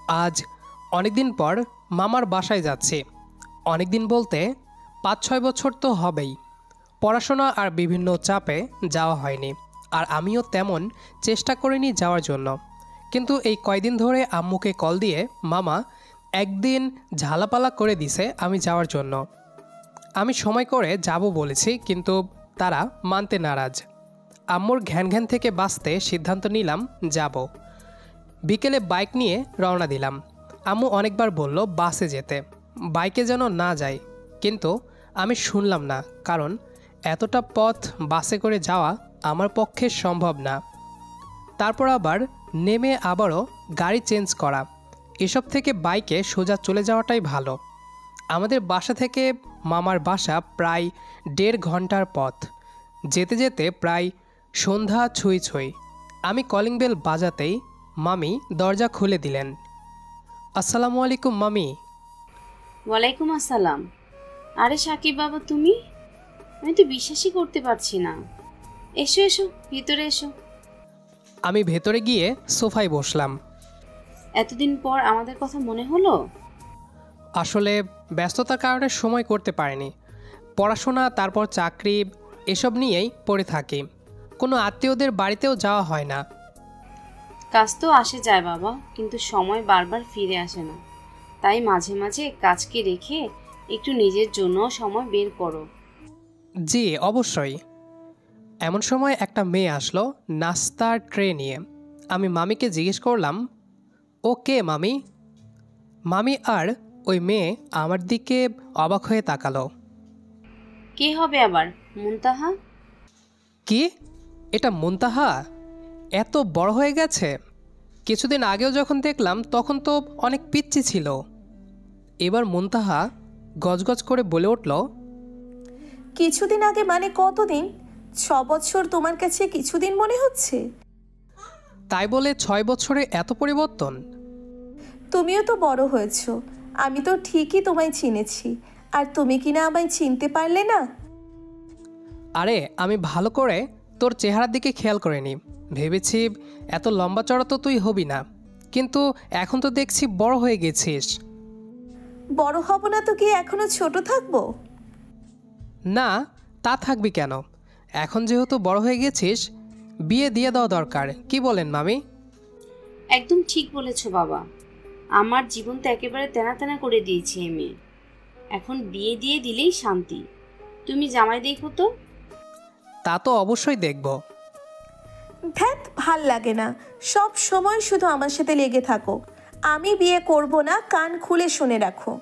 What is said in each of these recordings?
আজ অনেক দিন পর মামার বাসায় যাচ্ছি। অনেক দিন বলতে ৫-৬ বছর তো হবেই। পড়াশোনা আর বিভিন্ন চাপে যাওয়া হয়নি, আর আমিও তেমন চেষ্টা করিনি যাওয়ার জন্য। কিন্তু এই কয়দিন ধরে আম্মুকে কল দিয়ে মামা একদিন ঝালাপালা করে দিছে আমি যাওয়ার জন্য। আমি সময় করে যাব বলেছি, কিন্তু তারা মানতে নারাজ। আম্মুর ঘ্যান ঘ্যান থেকে বাঁচতে সিদ্ধান্ত নিলাম যাব। বিকেলে বাইক নিয়ে রওনা দিলাম। আম্মু অনেকবার বলল বাসে যেতে, বাইকে যেন না যাই, কিন্তু আমি শুনলাম না, কারণ এতটা পথ বাসে করে যাওয়া আমার পক্ষে সম্ভব না। তারপর আবার নেমে আবারও গাড়ি চেঞ্জ করা, এসব থেকে বাইকে সোজা চলে যাওয়াটাই ভালো। আমাদের বাসা থেকে মামার বাসা প্রায় ১.৫ ঘন্টার পথ। যেতে যেতে প্রায় সন্ধ্যা ছুঁই ছুঁই। আমি কলিং বেল বাজাতেই মামি দরজা খুলে দিলেন। আসসালামু আলাইকুম মামি। ওয়ালাইকুম আসসালাম। আরে সাকিব বাবা, তুমি? আমি তো বিশ্বাসই করতে পারছি না। এসো এসো, ভিতরে এসো। আমি ভেতরে গিয়ে সোফায় বসলাম। এতদিন পর আমাদের কথা মনে হলো? আসলে ব্যস্ততার কারণে সময় করতে পারিনি। পড়াশোনা, তারপর চাকরি, এসব নিয়েই পড়ে থাকি। কোনো আত্মীয়দের বাড়িতেও যাওয়া হয় না। কাজ তো আসে যায় বাবা, কিন্তু সময় বারবার ফিরে আসে না। তাই মাঝে মাঝে কাজকে রেখে একটু নিজের জন্য সময় বের করো। জি অবশ্যই। এমন সময় একটা মেয়ে আসলো নাস্তার ট্রে নিয়ে। আমি মামিকে জিজ্ঞেস করলাম, ও কে মামি? মামি আর ওই মেয়ে আমার দিকে অবাক হয়ে তাকালো। কে হবে আবার? মুনতাহা। কি? এটা মুনতাহা? এত বড় হয়ে গেছে? কিছুদিন আগেও যখন দেখলাম তখন তো অনেক পিচ্চি ছিল। এবার মুনতাহা গজগজ করে বলে উঠল, কিছুদিন আগে মানে কতদিন? 6 বছর তোমার কাছে কিছুদিন মনে হচ্ছে? তাই বলে ৬ বছরে এত পরিবর্তন? তুমিও তো বড় হয়েছো। আমি তো ঠিকই তোমায় চিনেছি, আর তুমি কিনা আমায় চিনতে পারলে না। আরে আমি ভালো করে তোর চেহারার দিকে খেয়াল করিনি, ভেবেছি এত লম্বা চড়া তো তুই হবি না, কিন্তু এখন তো দেখছি বড় হয়ে গেছিস। বড় হব না তো কি এখনো ছোট থাকবো? না, তা থাকবি কেন? এখন যেহেতু বড় হয়ে গেছিস, বিয়ে দিয়ে দেওয়া দরকার, কি বলেন মামি? একদম ঠিক বলেছো বাবা। আমার জীবন তো একেবারে তেনা তেনা করে দিয়েছে এই মেয়ে। এখন বিয়ে দিয়ে দিলেই শান্তি। তুমি জামাই দেখো তো। তা তো অবশ্যই দেখব। ধ্যাত, ভাল লাগে না সব সময় শুধু আমার সাথে লেগে থাকো। আমি বিয়ে করব না, কান খুলে শুনে রাখো।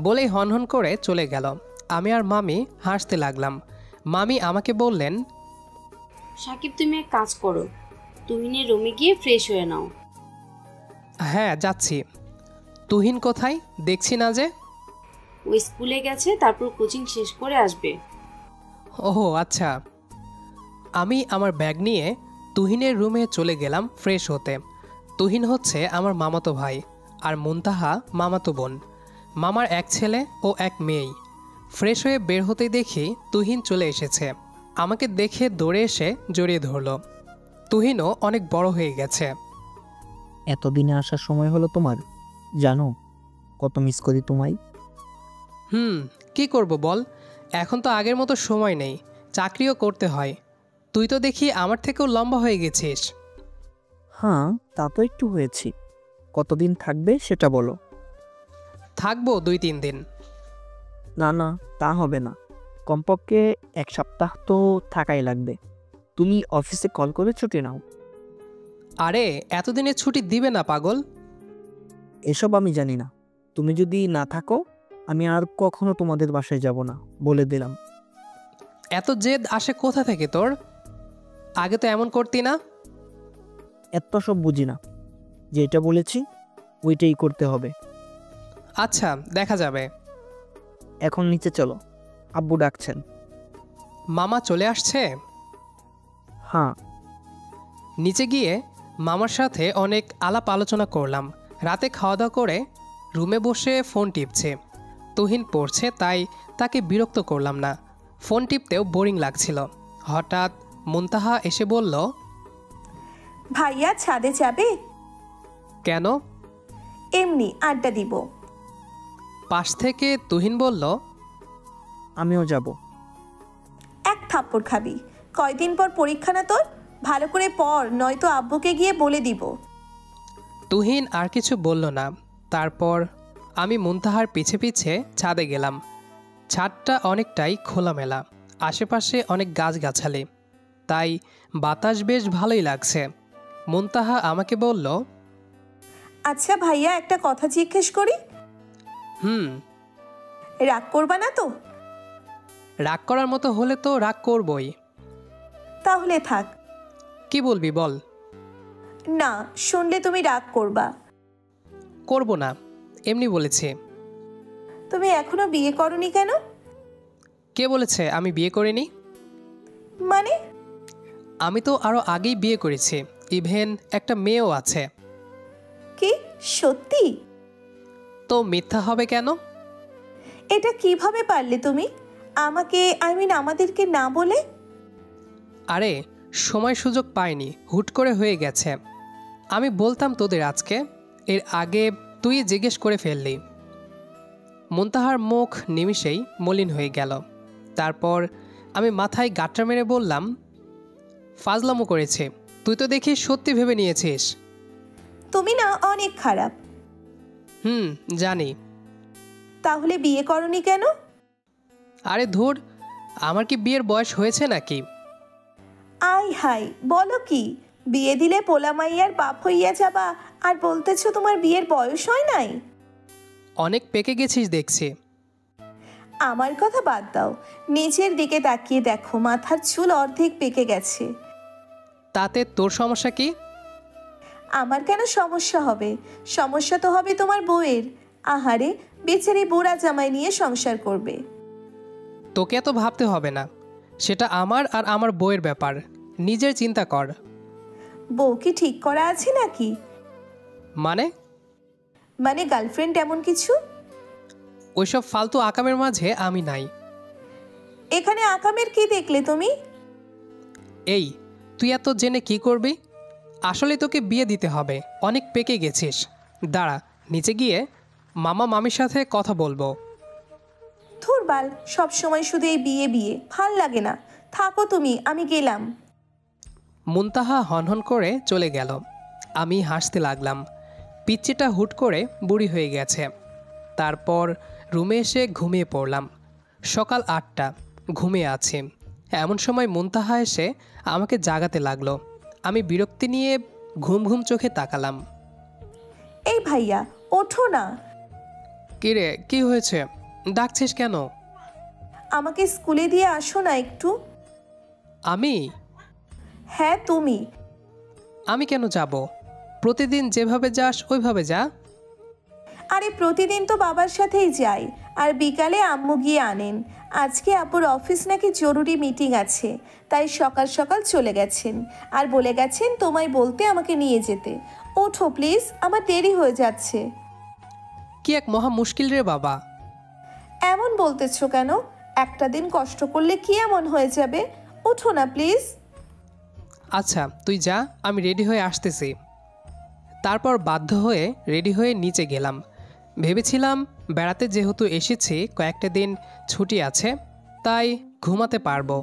বলেই হনহন করে চলে গেল। আমি আর মামি হাসতে লাগলাম। মামি আমাকে বললেন, সাকিব, তুমি এক কাজ করো, তুহিনের রুমে গিয়ে ফ্রেশ হয়ে নাও। হ্যাঁ যাচ্ছি। তুহিন কোথায়? দেখছি না যে। ও স্কুলে গেছে, তারপর কোচিং শেষ করে আসবে। ওহো আচ্ছা। আমি আমার ব্যাগ নিয়ে তুহিনের রুমে চলে গেলাম ফ্রেশ হতে। তুহিন হচ্ছে আমার মামাতো ভাই, আর মুনতাহা মামাতো বোন। মামার এক ছেলে ও এক মেয়েই। ফ্রেশ হয়ে বের হতেই দেখি তুহিন চলে এসেছে। আমাকে দেখে দৌড়ে এসে জড়িয়ে ধরল। তুহিনও অনেক বড় হয়ে গেছে। এতদিনে আসার সময় হলো তোমার? জানো কত মিস করি তোমায়। কি করব বল, এখন তো আগের মতো সময় নেই, চাকরিও করতে হয়। তুই তো দেখি আমার থেকেও লম্বা হয়ে গেছিস। হ্যাঁ, তা তো একটু হয়েছি। কতদিন থাকবে সেটা বলো। থাকবো 2-3 দিন। না না, তা হবে না। কমপক্ষে 1 সপ্তাহ তো থাকাই লাগবে। তুমি অফিসে কল করে ছুটি নাও। আরে এতদিনে ছুটি দিবে না পাগল। এসব আমি জানি না। তুমি যদি না থাকো, আমি আর কখনো তোমাদের বাসায় যাব না, বলে দিলাম। এত জেদ আসে কোথা থেকে তোর? আগে তো এমন করতি না। এত সব বুঝি না। যেটা বলেছি ওইটাই করতে হবে। আচ্ছা দেখা যাবে। এখন নিচে চলো, আব্বু ডাকছেন। মামা চলে আসছে? হ্যাঁ। নিচে গিয়ে মামার সাথে অনেক আলাপ আলোচনা করলাম। রাতে খাওয়া দাওয়া করে রুমে বসে ফোন টিপছে। তুহিন পড়ছে, তাই তাকে বিরক্ত করলাম না। ফোন টিপতেও বোরিং লাগছিল। হঠাৎ মুনতাহা এসে বলল, ভাইয়া ছাদে যাবে? কেন? এমনি আড্ডা দিব। পাশ থেকে তুহিন বলল, আমিও যাব। এক থাপ্পড় খাবি। কয়দিন পর পরীক্ষা না তোর? ভালো করে পড়, নয়তো আব্বুকে গিয়ে বলে দিব। তুহিন আর কিছু বলল না। তারপর আমি মুনতাহার পিছে পিছে ছাদে গেলাম। ছাদটা অনেকটাই খোলামেলা, আশেপাশে অনেক গাছগাছালি, তাই বাতাস বেশ ভালোই লাগছে। মুনতাহা আমাকে বলল, আচ্ছা ভাইয়া, একটা কথা জিজ্ঞেস করি? হুম। রাগ করবা না তো? রাগ করার মতো হলে তো রাগ করবই। তাহলে থাক। কি বলবি বল। না, শুনলে তুমি রাগ করবা। করব না, এমনি বলেছি। তুমি এখনো বিয়ে করনি কেন? কে বলেছে আমি বিয়ে করিনি? মানে? আমি তো আরও আগেই বিয়ে করেছি, ইভেন একটা মেয়েও আছে। কি সত্যি? তো মিথ্যা হবে কেন? এটা কিভাবে পারলে তুমি আমাকে, আমাদেরকে না বলে? আরে সময় সুযোগ পাইনি, হুট করে হয়ে গেছে। আমি বলতাম তোদের আজকে, এর আগে তুই জিজ্ঞেস করে ফেললি। মুনতাহার মুখ নিমিষেই মলিন হয়ে গেল। তারপর আমি মাথায় গাঁটটা মেরে বললাম, ফাজলামো করেছে, তুই তো দেখি সত্যি ভেবে নিয়েছিস। তুমি না অনেক খারাপ। হুম, জানি। তাহলে বিয়ে করনি কেন? আরে ধুর, আমার কি বিয়ের বয়স হয়েছে নাকি? আই হাই, বলো কি? বিয়ে দিলে পোলামাইয়ার বাপ হইয়া যাবা, আর বলতেছো তোমার বিয়ের বয়স হয় নাই? অনেক পেকে গেছিস দেখছি। আমার কথা বাদ দাও, নিচের দিকে তাকিয়ে দেখো, মাথার চুল অর্ধেক পেকে গেছে। তাতে তোর সমস্যা কি? আমার কেন সমস্যা হবে? সমস্যা তো হবে তোমার বউয়ের। আহারে, বেচারি বুড়া জামাই নিয়ে সংসার করবে। তোকে এত ভাবতে হবে না, সেটা আমার আর আমার বউয়ের ব্যাপার। নিজের চিন্তা কর। বউ কি ঠিক করা আছে নাকি? মানে? মানে গার্লফ্রেন্ড এমন কিছু? ওইসব ফালতু আকামের মাঝে আমি নাই। এখানে আকামের কি দেখলে তুমি? এই, তুই এত জেনে কি করবি? আসলে তোকে বিয়ে দিতে হবে, অনেক পেকে গেছিস। দাঁড়া, নিচে গিয়ে মামা মামির সাথে কথা বলবো। ধুরবাল, সব সময় শুধু এই বিয়ে বিয়ে, ভাল লাগে না। থাকো তুমি, আমি গেলাম। মুনতাহা হনহন করে চলে গেল। আমি হাসতে লাগলাম। পিচ্চিটা হুট করে বুড়ি হয়ে গেছে। তারপর রুমে এসে ঘুমিয়ে পড়লাম। সকাল 8টা, ঘুমিয়ে আছি। এমন সময় মুনতাহা এসে আমাকে জাগাতে লাগলো। আমি বিরক্তি নিয়ে ঘুম ঘুম চোখে তাকালাম। এই ভাইয়া, ওঠো না। কিরে, কি হয়েছে? ডাকছিস কেন? আমাকে স্কুলে দিয়ে আসো না একটু। আমি? হ্যাঁ তুমি। আমি কেন যাব? প্রতিদিন যেভাবে যাস ওইভাবে যা। আরে প্রতিদিন তো বাবার সাথেই যাই, আর বিকালে আম্মু গিয়ে আনেন। আজকে আপুর অফিস নাকি জরুরি মিটিং আছে, তাই সকাল সকাল চলে গেছেন, আর বলে গেছেন তোমায় বলতে আমাকে নিয়ে যেতে। ওঠো প্লিজ, আমার দেরি হয়ে যাচ্ছে। কি এক মহা মুশকিল রে বাবা। এমন বলতেছো কেন? একটা দিন কষ্ট করলে কি এমন হয়ে যাবে? ওঠো না প্লিজ। আচ্ছা তুই যা, আমি রেডি হয়ে আসতেছি। তারপর বাধ্য হয়ে রেডি হয়ে নিচে গেলাম। ভেবেছিলাম বেড়াতে যেহেতু এসেছি, কয়েকটা দিন ছুটি আছে, তাই ঘুমাতে পারবো।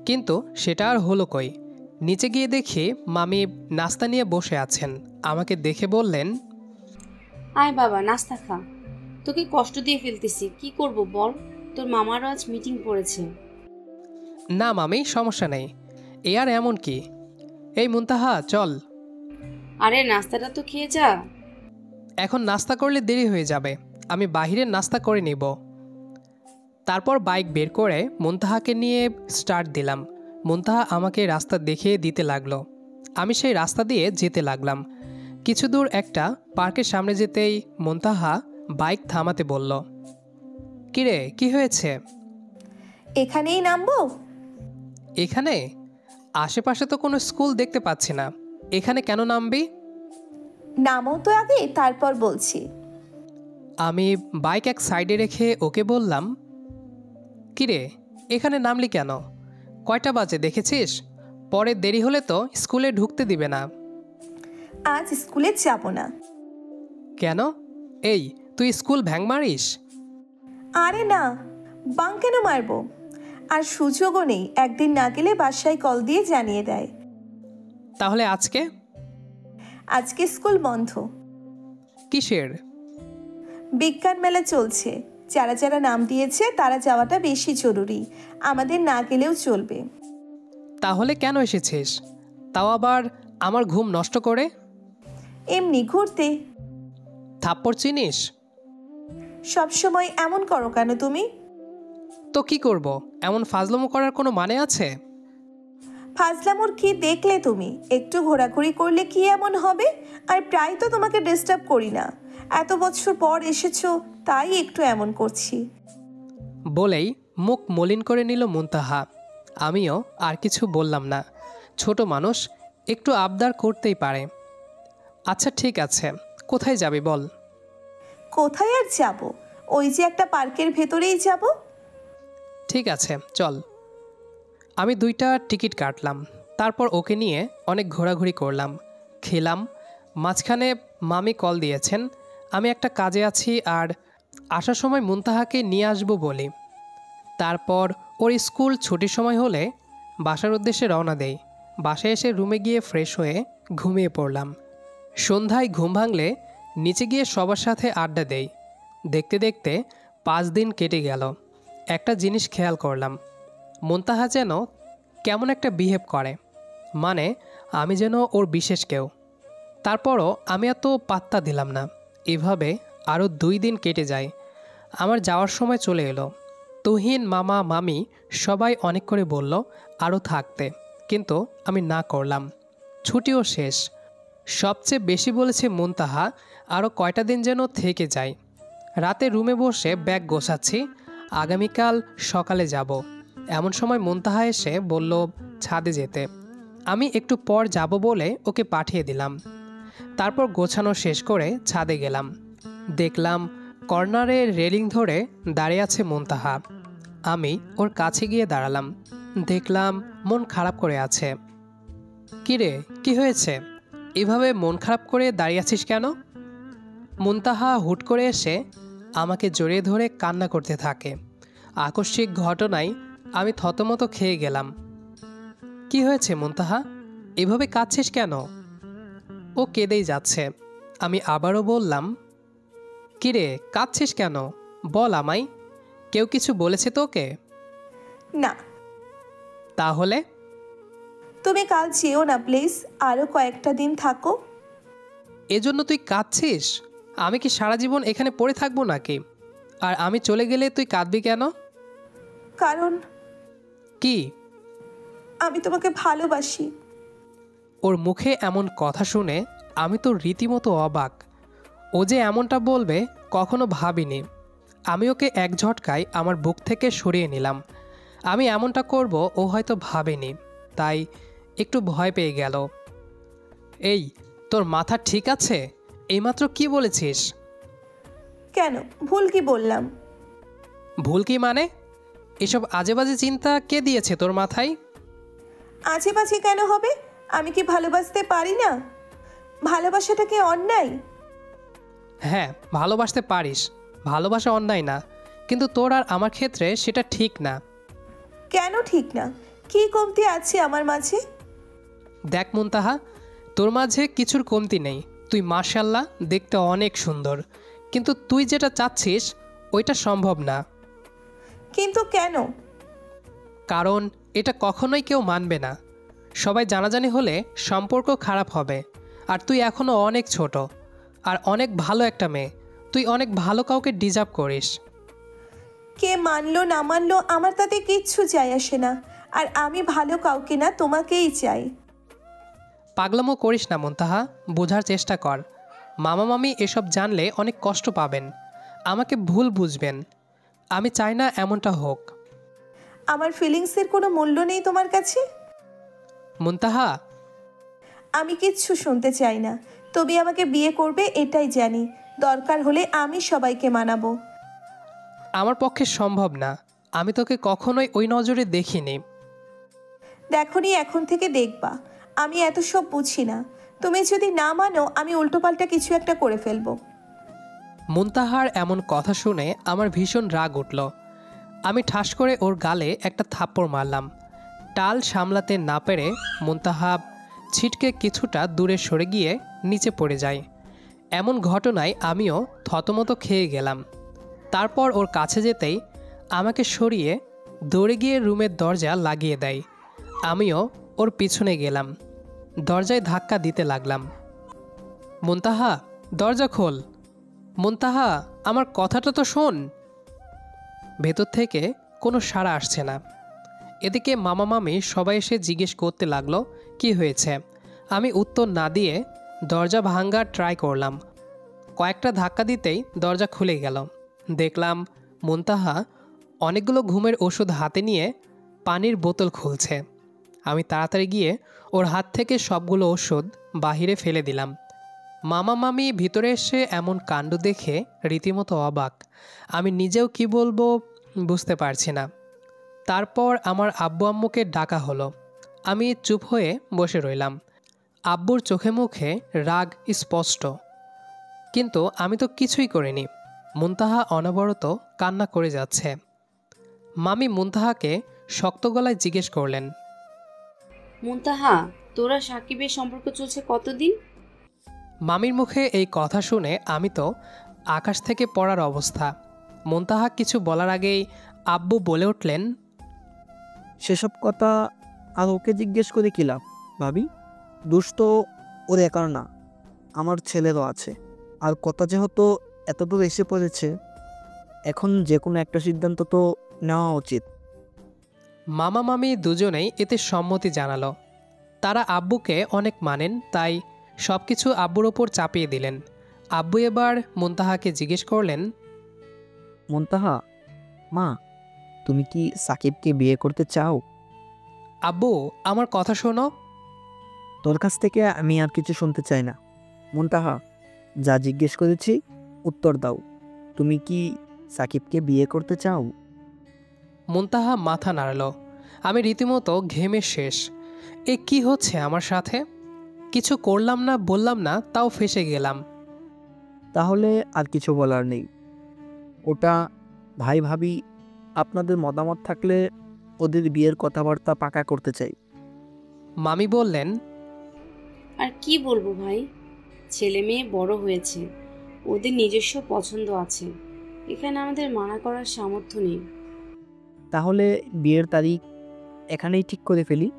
কিন্তু সেটা আর হলো কই। নিচে গিয়ে দেখি মামি নাস্তা নিয়ে বসে আছেন। আমাকে দেখে বললেন, আয় বাবা, নাস্তা খা। তোকে কষ্ট দিয়ে ফেলতেছি, কি করব বল? তোর মামারও আজ মিটিং পড়েছে। না মামি, সমস্যা নেই। এ আর এমন কি। এই মুনতাহা চল। আরে নাস্তাটা তো খেয়ে যা। এখন নাস্তা করলে দেরি হয়ে যাবে, আমি বাহিরের নাস্তা করে নিব। তারপর বাইক বের করে মুনতাহাকে নিয়ে স্টার্ট দিলাম। মুনতাহা আমাকে রাস্তা দেখিয়ে দিতে লাগলো। আমি সেই রাস্তা দিয়ে যেতে লাগলাম। কিছু দূর একটা পার্কের সামনে যেতেই মুনতাহা বাইক থামাতে বলল। কিরে, কি হয়েছে? এখানেই নামবো? এখানে? আশেপাশে তো কোনো স্কুল দেখতে পাচ্ছি না, এখানে কেন নামবি? নামো তো আগে, তারপর বলছি। আমি বাইক এক সাইডে রেখে ওকে বললাম, কিরে, এখানে নামলি কেন? কয়টা বাজে দেখেছিস? পরে দেরি হলে তো স্কুলে ঢুকতে দিবে না। আজ স্কুলে যাব না। কেন? এই, তুই স্কুল ভ্যাং মারিস? আরে না, বাং কেন মারবো? আর সুযোগও নেই, একদিন না গেলে বাসায় কল দিয়ে জানিয়ে দেয়। তাহলে আজকে? আজকে স্কুল বন্ধ। কিসের? বিজ্ঞান মেলা চলছে, যারা যারা নাম দিয়েছে তারা যাওয়াটা বেশি জরুরি, আমাদের না গেলেও চলবে। তাহলে কেন এসেছিস, তাও আবার আমার ঘুম নষ্ট করে? এমনি ঘুরতে। থাপ্পড় চিনিস? সবসময় এমন করো কেন তুমি? তো কি করব, এমন ফাজলামো করার কোনো মানে আছে? ফাজলামোর কি দেখলে তুমি? একটু ঘোরাঘুরি করলে কি এমন হবে? আর প্রায় তো তোমাকে ডিস্টার্ব করি না, এত বছর পর এসেছো তাই একটু এমন করছি। বলেই মুখ মলিন করে নিল মুনতাহা। আমিও আর কিছু বললাম না, ছোট মানুষ, একটু আবদার করতেই পারে। আচ্ছা ঠিক আছে, কোথায় যাবি বল? কোথায় আর যাব, ওই যে একটা পার্কের ভেতরেই যাব। ঠিক আছে চল। আমি 2টা টিকিট কাটলাম, তারপর ওকে নিয়ে অনেক ঘোরাঘুরি করলাম, খেলাম। মাঝখানে মামি কল দিয়েছেন, আমি একটা কাজে আছি আর আসার সময় মুনতাহাকে নিয়ে আসবো বলি। তারপর ওর স্কুল ছুটির সময় হলে বাসার উদ্দেশ্যে রওনা দেই। বাসায় এসে রুমে গিয়ে ফ্রেশ হয়ে ঘুমিয়ে পড়লাম। সন্ধ্যায় ঘুম ভাঙলে নিচে গিয়ে সবার সাথে আড্ডা দেই। দেখতে দেখতে 5 দিন কেটে গেল। একটা জিনিস খেয়াল করলাম, মুনতাহা যেন কেমন একটা বিহেভ করে, মানে আমি যেন ওর বিশেষ কেউ। তারপরও আমি এত পাত্তা দিলাম না। এভাবে আরও 2 দিন কেটে যায়। আমার যাওয়ার সময় চলে এলো। তুহিন, মামা, মামি সবাই অনেক করে বলল আরও থাকতে, কিন্তু আমি না করলাম। ছুটিও শেষ। সবচেয়ে বেশি বলেছে মুনতাহা আরও কয়টা দিন যেন থেকে যায়। রাতে রুমে বসে ব্যাগ গোছাচ্ছি, আগামীকাল সকালে যাব। এমন সময় মুনতাহা এসে বলল ছাদে যেতে। আমি একটু পর যাব বলে ওকে পাঠিয়ে দিলাম। তারপর গোছানো শেষ করে ছাদে গেলাম। দেখলাম কর্নারে রেলিং ধরে দাঁড়িয়ে আছে মুনতাহা। আমি ওর কাছে গিয়ে দাঁড়ালাম। দেখলাম মন খারাপ করে আছে। কিরে, কি হয়েছে? এভাবে মন খারাপ করে দাঁড়িয়ে আছিস কেন? মুনতাহা হুট করে এসে আমাকে জড়িয়ে ধরে কান্না করতে থাকে। আকস্মিক ঘটনায় আমি থতমত খেয়ে গেলাম। কি হয়েছে মুনতাহা, এভাবে কাঁদছিস কেন? ও কেঁদেই যাচ্ছে। আমি আবারও বললাম, কিরে কাঁদছিস কেন, বল আমায়। কেউ কিছু বলেছে তোকে? না। তাহলে? তুমি কাল যেও না প্লিজ, আরও কয়েকটা দিন থাকো। এজন্য তুই কাঁদছিস? আমি কি সারা জীবন এখানে পড়ে থাকবো নাকি? আর আমি চলে গেলে তুই কাঁদবি কেন? কারণ কি? আমি তোমাকে ভালোবাসি। ওর মুখে এমন কথা শুনে আমি তো রীতিমতো অবাক। ও যে এমনটা বলবে কখনো ভাবিনি। আমি ওকে এক ঝটকায় আমার বুক থেকে সরিয়ে নিলাম। আমি এমনটা করব ও হয়তো ভাবেনি, তাই একটু ভয় পেয়ে গেল। এই, তোর মাথা ঠিক আছে? এইমাত্র কি বলেছিস? কেন, ভুল কি বললাম? ভুল কি মানে? এসব আজেবাজে চিন্তা কে দিয়েছে তোর মাথায়? আজেবাজে কেন হবে? আমি কি ভালোবাসতে পারি না? ভালোবাসাটা কি অন্যায়? হ্যাঁ, ভালোবাসতে পারিস, ভালোবাসা অন্যায় না, কিন্তু তোর আর আমার ক্ষেত্রে সেটা ঠিক না। কেন ঠিক না? কি কমতি আছে আমার মাঝে? দেখ মুনতাহা, তোর মাঝে কিছুর কমতি নেই। তুই মাশাআল্লাহ দেখতে অনেক সুন্দর, কিন্তু তুই যেটা চাচ্ছিস ওইটা সম্ভব না। কিন্তু কেন? কারণ এটা কখনোই কেউ মানবে না। সবাই জানাজানি হলে সম্পর্ক খারাপ হবে। আর তুই এখনও অনেক ছোট, আর অনেক ভালো একটা মেয়ে। তুই অনেক ভালো কাউকে ডিজার্ভ করিস। কে মানলো না মানলো আমার তাতে কিচ্ছু যায় আসে না। আর আমি ভালো কাউকে না, তোমাকেই চাই। পাগলামো করিস না মুনতাহা, বোঝার চেষ্টা কর। মামা মামি এসব জানলে অনেক কষ্ট পাবেন, আমাকে ভুল বুঝবেন। আমি চাই না এমনটা হোক। আমার ফিলিংসের কোনো মূল্য নেই তোমার কাছে? মুনতাহা, আমি কিচ্ছু শুনতে চাই না। তুমি আমাকে বিয়ে করবে এটাই জানি, দরকার হলে আমি সবাইকে মানাবো। আমার পক্ষে সম্ভব না। আমি তোকে কখনোই ওই নজরে দেখিনি। দেখনি, এখন থেকে দেখবা। আমি এত সব বুঝি না। তুমি যদি না মানো আমি উল্টোপাল্টা কিছু একটা করে ফেলবো। মুনতাহার এমন কথা শুনে আমার ভীষণ রাগ উঠল। আমি ঠাস করে ওর গালে একটা থাপ্পড় মারলাম। টাল সামলাতে না পেরে মুনতাহা ছিটকে কিছুটা দূরে সরে গিয়ে নিচে পড়ে যায়। এমন ঘটনায় আমিও থতমত খেয়ে গেলাম। তারপর ওর কাছে যেতেই আমাকে সরিয়ে দৌড়ে গিয়ে রুমের দরজা লাগিয়ে দেয়। আমিও ওর পিছনে গেলাম, দরজায় ধাক্কা দিতে লাগলাম। মুনতাহা, দরজা খোল। মুনতাহা, আমার কথাটা তো শোন। ভেতর থেকে কোনো সাড়া আসছে না। এদিকে মামা মামি সবাই এসে জিজ্ঞেস করতে লাগলো কি হয়েছে। আমি উত্তর না দিয়ে দরজা ভাঙার ট্রাই করলাম। কয়েকটা ধাক্কা দিতেই দরজা খুলে গেল। দেখলাম মুনতাহা অনেকগুলো ঘুমের ওষুধ হাতে নিয়ে পানির বোতল খুলছে। আমি তাড়াতাড়ি গিয়ে ওর হাত থেকে সবগুলো ওষুধ বাহিরে ফেলে দিলাম। মামা মামি ভিতরে এসে এমন কাণ্ড দেখে রীতিমতো অবাক। আমি নিজেও কি বলবো বুঝতে পারছি না। তারপর আমার আব্বু আম্মুকে ডাকা হলো। আমি চুপ হয়ে বসে রইলাম। আব্বুর চোখে মুখে রাগ স্পষ্ট, কিন্তু আমি তো কিছুই করিনি। মুনতাহা অনবরত কান্না করে যাচ্ছে। মামি মুনতাহাকে শক্ত গলায় জিজ্ঞেস করলেন, মুনতাহা, তোরা সাকিবের সম্পর্ক চলছে কতদিন? মামির মুখে এই কথা শুনে আমি তো আকাশ থেকে পড়ার অবস্থা। মুনতাহা কিছু বলার আগেই আব্বু বলে উঠলেন, সেসব কথা আর ওকে জিজ্ঞেস করে কি লাভ ভাবি? দুষ্ট ওর একার না, আমার ছেলেরও আছে। আর কথা যেহেতু এতদূর এসে পড়েছে, এখন যে কোনো একটা সিদ্ধান্ত তো নেওয়া উচিত। মামা মামি দুজনেই এতে সম্মতি জানালো। তারা আব্বুকে অনেক মানেন, তাই সব কিছু আব্বুর ওপর চাপিয়ে দিলেন। আব্বু এবার মুনতাহাকে জিজ্ঞেস করলেন, মুনতাহা মা, তুমি কি সাকিবকে বিয়ে করতে চাও? আব্বু, আমার কথা শোনো। তোর কাছ থেকে আমি আর কিছু শুনতে চাই না। মুনতাহা, যা জিজ্ঞেস করেছি উত্তর দাও। তুমি কি সাকিবকে বিয়ে করতে চাও? মুনতাহা মাথা নাড়ল। আমি রীতিমতো ঘেমে শেষ। এ কি হচ্ছে আমার সাথে? কিছু করলাম না, বললাম না, তাও ফেঁসে গেলাম। তাহলে আর কিছু বলার নেই। ওটা ভাই ভাবি আপনাদের মতামত থাকলে ওদের বিয়ের কথাবার্তা পাকা করতে চাই। মামি বললেন, আর কি বলবো ভাই, ছেলে মেয়ে বড় হয়েছে, ওদের নিজস্ব পছন্দ আছে, এখানে আমাদের মানা করার সামর্থ্য নেই। তাহলে বিয়ের তারিখ এখানেই ঠিক করে ফেলি।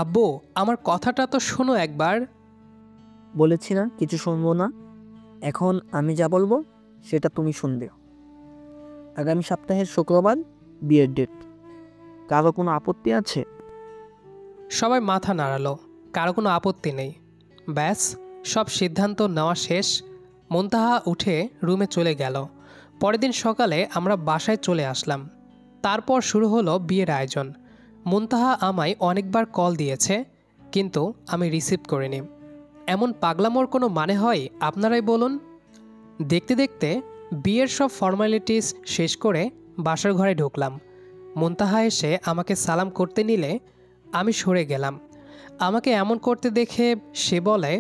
আব্বু, আমার কথাটা তো শোনো একবার। বলেছি না কিছু শুনবো না। এখন আমি যা বলবো সেটা তুমি শুনবে। আগামী সপ্তাহের শুক্রবার বিয়ের ডেট। কারো কোনো আপত্তি আছে? সবাই মাথা নাড়ালো। কারো কোনো আপত্তি নেই। ব্যাস, সব সিদ্ধান্ত নেওয়া শেষ। মুনতাহা উঠে রুমে চলে গেল। পরের দিন সকালে আমরা বাসায় চলে আসলাম। তারপর শুরু হলো বিয়ের আয়োজন। মুনতাহা আমায় অনেকবার কল দিয়েছে, কিন্তু আমি রিসিভ করিনি। এমন পাগলামোর কোনো মানে হয় আপনারাই বলুন। দেখতে দেখতে বিয়ের সব ফর্মালিটিস শেষ করে বাসার ঘরে ঢুকলাম। মুনতাহা এসে আমাকে সালাম করতে নিলে আমি সরে গেলাম। আমাকে এমন করতে দেখে সে বলে,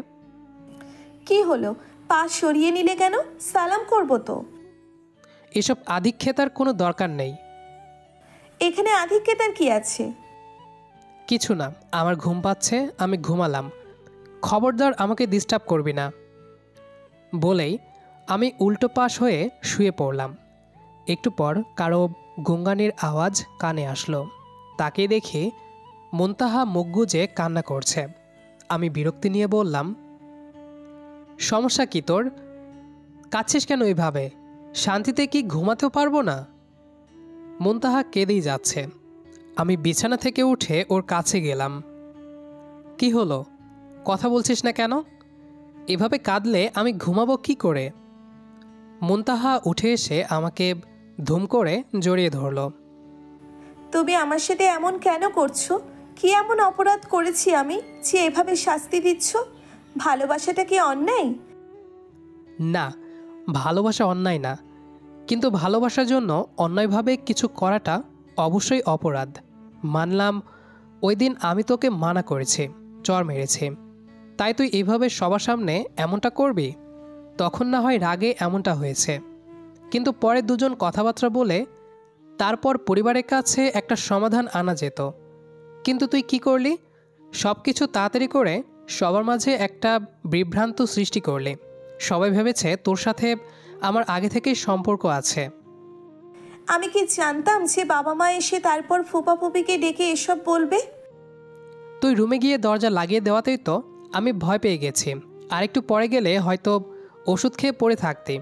কি হলো, পা সরিয়ে নিলে কেন? সালাম করব তো। এসব আধিক্যতার কোনো দরকার নেই। এখানে আধিক্যতার কি আছে? কিছু না, আমার ঘুম পাচ্ছে, আমি ঘুমালাম। খবরদার আমাকে ডিস্টার্ব করবি না। বলেই আমি উল্টো পাশ হয়ে শুয়ে পড়লাম। একটু পর কারো গুঙ্গানির আওয়াজ কানে আসলো। তাকে দেখে মুনতাহা মুখ গুজে কান্না করছে। আমি বিরক্তি নিয়ে বললাম, সমস্যা কি তোর? কাঁদছিস কেন এইভাবে? শান্তিতে কি ঘুমাতেও পারবো না? মুনতাহা কেঁদেই যাচ্ছে। আমি বিছানা থেকে উঠে ওর কাছে গেলাম। কি হলো, কথা বলছিস না কেন? এভাবে কাঁদলে আমি ঘুমাবো কি করে? মুনতাহা উঠে এসে আমাকে ধুম করে জড়িয়ে ধরল। তুমি আমার সাথে এমন কেন করছো? কি এমন অপরাধ করেছি আমি যে এভাবে শাস্তি দিচ্ছ? ভালোবাসাটা কি অন্যায়? না, ভালোবাসা অন্যায় না, কিন্তু ভালোবাসার জন্য অন্যায়ভাবে কিছু করাটা অবশ্যই অপরাধ। মানলাম ওই দিন আমি তোকে মানা করেছি, চর মেরেছি, তাই তুই এইভাবে সবার সামনে এমনটা করবি? তখন না হয় রাগে এমনটা হয়েছে, কিন্তু পরে দুজন কথাবার্তা বলে তারপর পরিবারের কাছে একটা সমাধান আনা যেত। কিন্তু তুই কি করলি? সব কিছু তাড়াতাড়ি করে সবার মাঝে একটা বিভ্রান্ত সৃষ্টি করলি। সবাই ভেবেছে তোর সাথে আমার আগে থেকেই সম্পর্ক আছে। আমি কি জানতাম যে বাবা মা এসে তারপর ফুপা ফুপিকে ডেকে এসব বলবে? তুই রুমে গিয়ে দরজা লাগিয়ে দেওয়াতেই তো আমি ভয় পেয়ে গেছি। আর একটু পরে গেলে হয়তো ওষুধ খেয়ে পড়ে থাকতি,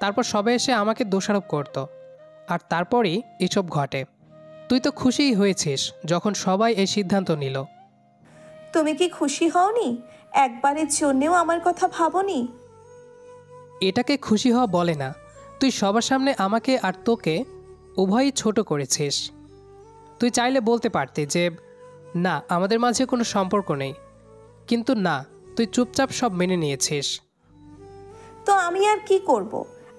তারপর সবাই এসে আমাকে দোষারোপ করত, আর তারপরই এসব ঘটে। তুই তো খুশিই হয়েছিস যখন সবাই এই সিদ্ধান্ত নিল। তুমি কি খুশি হওনি? একবারের জন্যেও আমার কথা ভাবোনি? এটাকে খুশি হওয়া বলে না। তুই সবার সামনে আমাকে আর তোকে উভয়ই ছোট করেছিস। তুই চাইলে বলতে পারতি যে না, আমাদের মাঝে কোনো সম্পর্ক নেই, কিন্তু না, তুই চুপচাপ সব মেনে নিয়েছিস। তো আমি আর কি করব?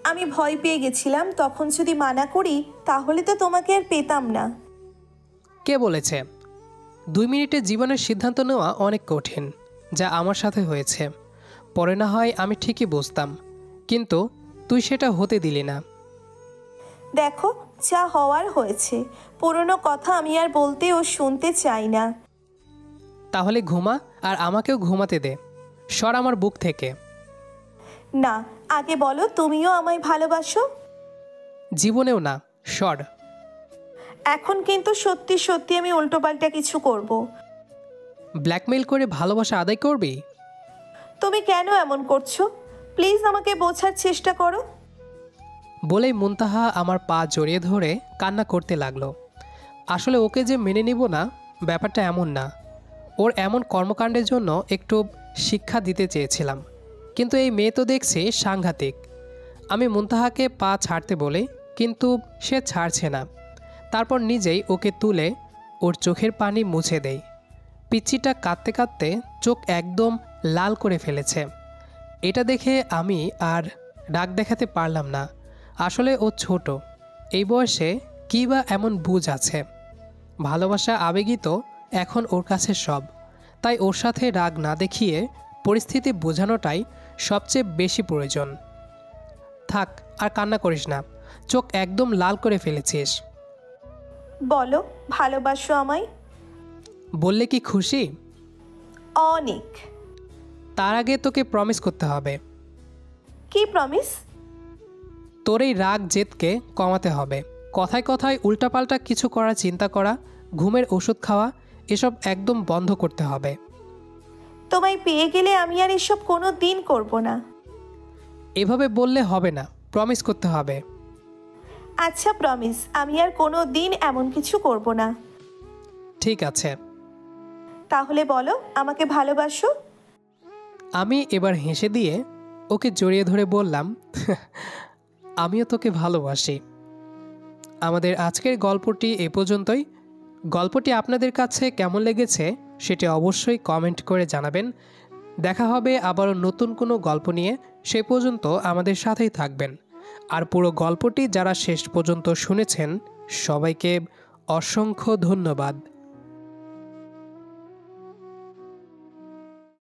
আমি ভয় পেয়ে গেছিলাম, তখন যদি মানা করি তাহলে তো তোমাকে আর পেতাম না। কে বলেছে? 2 মিনিটে জীবনের সিদ্ধান্ত নেওয়া অনেক কঠিন, যা আমার সাথে হয়েছে। পরে না হয় আমি ঠিকই বুঝতাম, কিন্তু তুই সেটা হতে দিলি না। দেখো, যা হওয়ার হয়েছে। পুরনো কথা আমি আর বলতে ও শুনতে চাই না। তাহলে ঘুমা, আর আমাকেও ঘুমাতে দে। সর আমার বুক থেকে। না, আগে বলো তুমিও আমায় ভালোবাসো? জীবনেও না, সর। এখন কিন্তু সত্যি সত্যি আমি উল্টোপাল্টা কিছু করব। ব্ল্যাকমেইল করে ভালোবাসা আদায় করবি? তুমি কেন এমন করছো? প্লিজ আমাকে বোঝার চেষ্টা করো। বলেই মুনতাহা আমার পা জড়িয়ে ধরে কান্না করতে লাগলো। আসলে ওকে যে মেনে নিব না, ব্যাপারটা এমন না। ওর এমন কর্মকাণ্ডের জন্য একটু শিক্ষা দিতে চেয়েছিলাম, কিন্তু এই মেয়ে তো দেখছি সাংঘাতিক। আমি মুনতাহাকে পা ছাড়তে বলি, কিন্তু সে ছাড়ছে না। তারপর নিজেই ওকে তুলে ওর চোখের পানি মুছে দেই। পিচ্চিটা কাঁদতে কাঁদতে চোখ একদম লাল করে ফেলেছে। এটা দেখে আমি আর রাগ দেখাতে পারলাম না। আসলে ও ছোট, এই বয়সে কী বা এমন বুঝ আছে? ভালোবাসা আবেগই তো এখন ওর কাছে সব। তাই ওর সাথে রাগ না দেখিয়ে পরিস্থিতি বোঝানোটাই সবচেয়ে বেশি প্রয়োজন। থাক, আর কান্না করিস না, চোখ একদম লাল করে ফেলেছিস। বলো, ভালোবাসো আমায়? বললে কি খুশি? অনেক। তার আগে তোকে প্রমিস করতে হবে। কি প্রমিস? তোর এই রাগ জেদকে কমাতে হবে। কথায় কথায় উল্টাপাল্টা কিছু করার চিন্তা করা, ঘুমের ওষুধ খাওয়া, এসব একদম বন্ধ করতে হবে। তোমায় পেয়ে গেলে আমি আর এসব কোনো দিন করব না। এভাবে বললে হবে না, প্রমিস করতে হবে। আচ্ছা, প্রমিস, আমি আর কোনো দিন এমন কিছু করব না। ঠিক আছে। তাহলে বলো, আমাকে ভালোবাসো? আমি এবার হেসে দিয়ে ওকে জড়িয়ে ধরে বললাম, আমিও তোকে ভালোবাসি। আমাদের আজকের গল্পটি এ পর্যন্তই। গল্পটি আপনাদের কাছে কেমন লেগেছে সেটি অবশ্যই কমেন্ট করে জানাবেন। দেখা হবে আবারও নতুন কোনো গল্প নিয়ে। সে পর্যন্ত আমাদের সাথেই থাকবেন। আর পুরো গল্পটি যারা শেষ পর্যন্ত শুনেছেন, সবাইকে অসংখ্য ধন্যবাদ।